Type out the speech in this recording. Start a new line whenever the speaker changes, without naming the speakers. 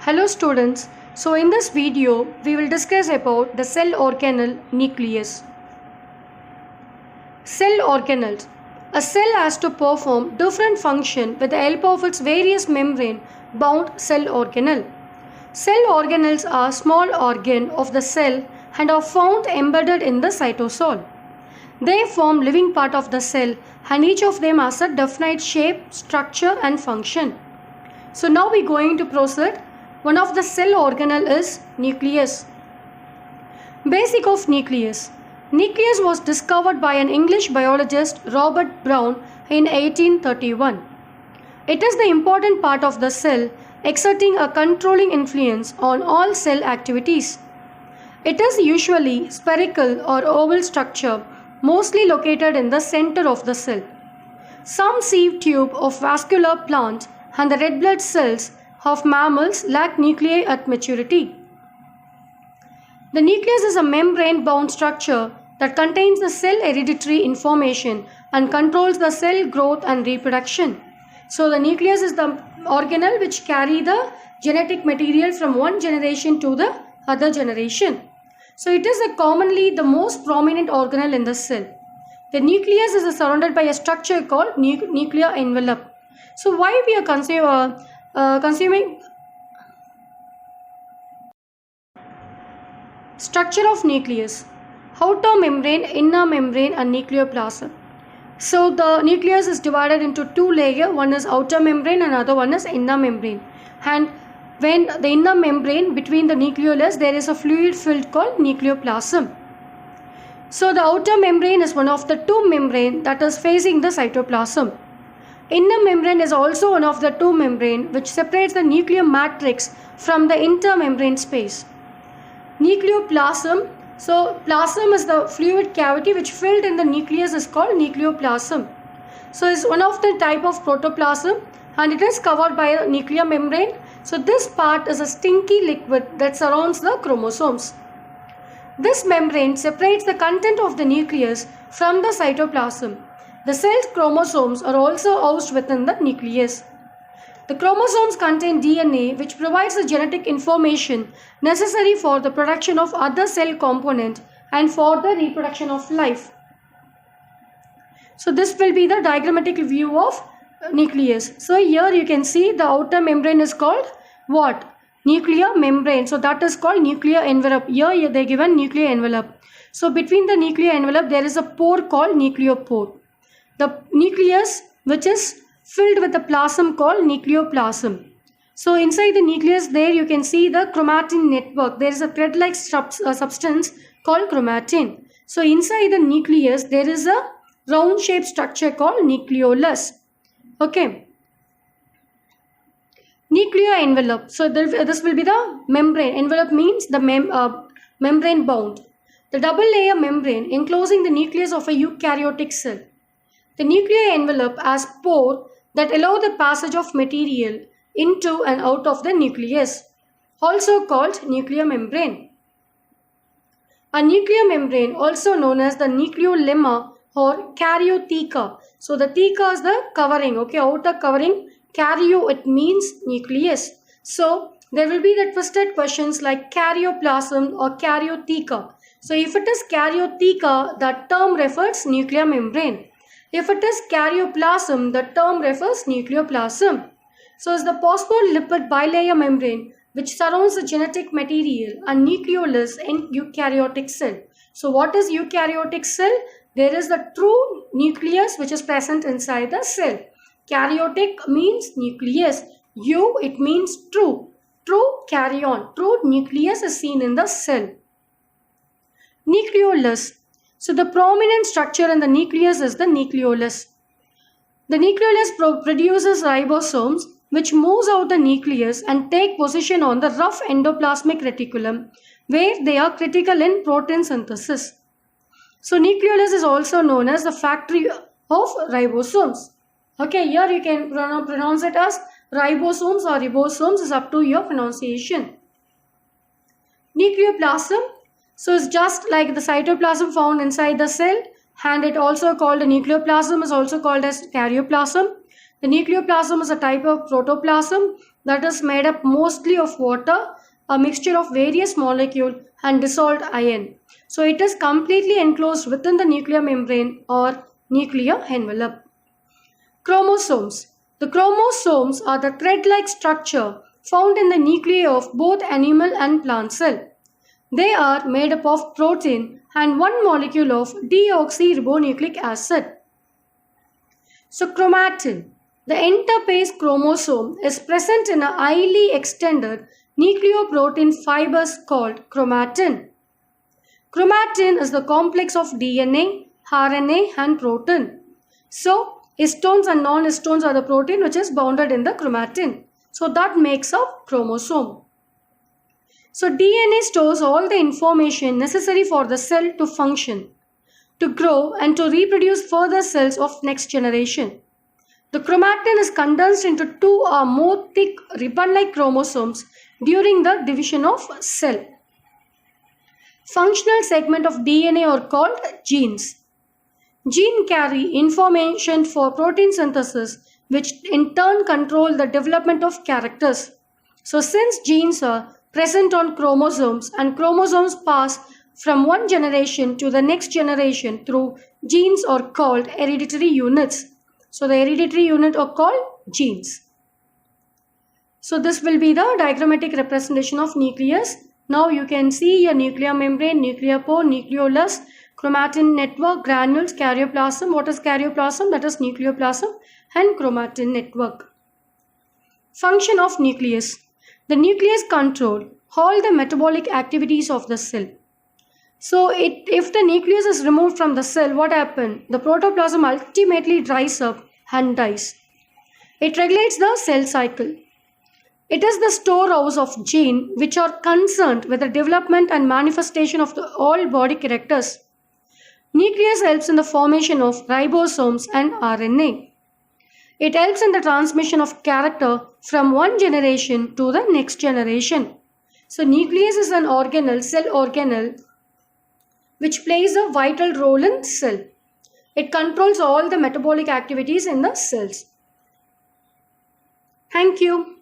Hello students, so in this video we will discuss about the cell organelle nucleus. Cell organelles. A cell has to perform different function with the help of its various membrane bound cell organelle. Cell organelles are small organ of the cell and are found embedded in the cytosol. They form living part of the cell and each of them has a definite shape, structure and function. So now we are going to proceed. One of the cell organelle is nucleus. Basic of nucleus. Nucleus was discovered by an English biologist Robert Brown in 1831. It is the important part of the cell exerting a controlling influence on all cell activities. It is usually spherical or oval structure, mostly located in the center of the cell. Some sieve tube of vascular plant and the red blood cells of mammals lack nuclei at maturity. The nucleus is a membrane-bound structure that contains the cell hereditary information and controls the cell growth and reproduction. So the nucleus is the organelle which carry the genetic material from one generation to the other generation. So it is commonly the most prominent organelle in the cell. The nucleus is surrounded by a structure called nuclear envelope. So why we are consuming structure of nucleus: outer membrane, inner membrane and nucleoplasm. So the nucleus is divided into two layers. One is outer membrane and another one is inner membrane. And when the inner membrane between the nucleolus, there is a fluid filled called nucleoplasm. So the outer membrane is one of the two membrane that is facing the cytoplasm. Inner membrane is also one of the two membrane which separates the nuclear matrix from the intermembrane space. Nucleoplasm. So plasm is the fluid cavity which filled in the nucleus is called nucleoplasm. So it's one of the type of protoplasm and it is covered by a nuclear membrane. So this part is a stinky liquid that surrounds the chromosomes. This membrane separates the content of the nucleus from the cytoplasm. The cell's chromosomes are also housed within the nucleus. The chromosomes contain DNA which provides the genetic information necessary for the production of other cell components and for the reproduction of life. So this will be the diagrammatic view of nucleus. So here you can see the outer membrane is called what? Nuclear membrane. So that is called nuclear envelope. Here they given nuclear envelope. So between the nuclear envelope there is a pore called nucleopore. The nucleus which is filled with a plasm called nucleoplasm. So inside the nucleus there you can see the chromatin network. There is a thread-like substance called chromatin. So inside the nucleus there is a round shaped structure called nucleolus. Okay. Nuclear envelope. So this will be the membrane. Envelope means the membrane bound. The double layer membrane enclosing the nucleus of a eukaryotic cell. The nuclear envelope has pore that allow the passage of material into and out of the nucleus, also called nuclear membrane. A nuclear membrane, also known as the nucleolemma or karyotheca. So the theca is the covering, okay, outer covering. Karyo, it means nucleus. So there will be the twisted questions like karyoplasm or karyotheca. So if it is karyotheca, that term refers nuclear membrane. If it is karyoplasm, the term refers nucleoplasm. So it's the phospholipid bilayer membrane which surrounds the genetic material and nucleolus in eukaryotic cell. So what is eukaryotic cell? There is the true nucleus which is present inside the cell. Karyotic means nucleus. Eu, it means true. True karyon. True nucleus is seen in the cell. Nucleolus. So the prominent structure in the nucleus is the nucleolus. The nucleolus produces ribosomes which moves out the nucleus and take position on the rough endoplasmic reticulum where they are critical in protein synthesis. So nucleolus is also known as the factory of ribosomes. Okay, here you can pronounce it as ribosomes or ribosomes, is up to your pronunciation. Nucleoplasm. So it's just like the cytoplasm found inside the cell, and it also called the nucleoplasm is also called as karyoplasm. The nucleoplasm is a type of protoplasm that is made up mostly of water, a mixture of various molecules and dissolved iron. So it is completely enclosed within the nuclear membrane or nuclear envelope. Chromosomes. The chromosomes are the thread-like structure found in the nuclei of both animal and plant cell. They are made up of protein and one molecule of deoxyribonucleic acid. So chromatin. The interphase chromosome is present in a highly extended nucleoprotein fibers called chromatin. Chromatin is the complex of DNA, RNA and protein. So histones and non-histones are the protein which is bounded in the chromatin. So that makes up chromosome. So DNA stores all the information necessary for the cell to function, to grow and to reproduce further cells of next generation. The chromatin is condensed into two or more thick ribbon-like chromosomes during the division of cell. Functional segment of DNA are called genes. Genes carry information for protein synthesis, which in turn control the development of characters. So since genes are present on chromosomes and chromosomes pass from one generation to the next generation through genes are called hereditary units. So the hereditary unit are called genes. So this will be the diagrammatic representation of nucleus. Now you can see a nuclear membrane, nuclear pore, nucleolus, chromatin network, granules, karyoplasm. What is karyoplasm? That is nucleoplasm and chromatin network. Function of nucleus. The nucleus controls all the metabolic activities of the cell. So if the nucleus is removed from the cell, what happens? The protoplasm ultimately dries up and dies. It regulates the cell cycle. It is the storehouse of genes which are concerned with the development and manifestation of all body characters. Nucleus helps in the formation of ribosomes and RNA. It helps in the transmission of character from one generation to the next generation. So nucleus is an organelle, cell organelle, which plays a vital role in cell. It controls all the metabolic activities in the cells. Thank you.